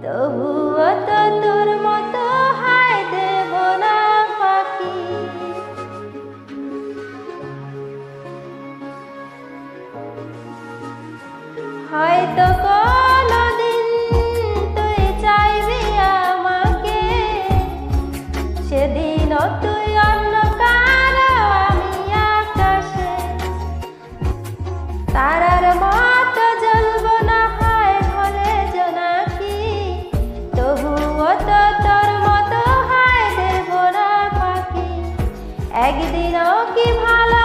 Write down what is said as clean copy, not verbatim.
তবুও তো তোর মতো হায় দেব না ফাঁকি। হয়তো কোনদিন তুই চাইবি আমাকে, সেদিনও তুই অন্য কারো আমি আকাশে। তারার মতো জ্বলবো না হয় হলে জোনাকি, তবুও তো তোর মতো হায় দেব না ফাঁকি। একদিনও কি ভালো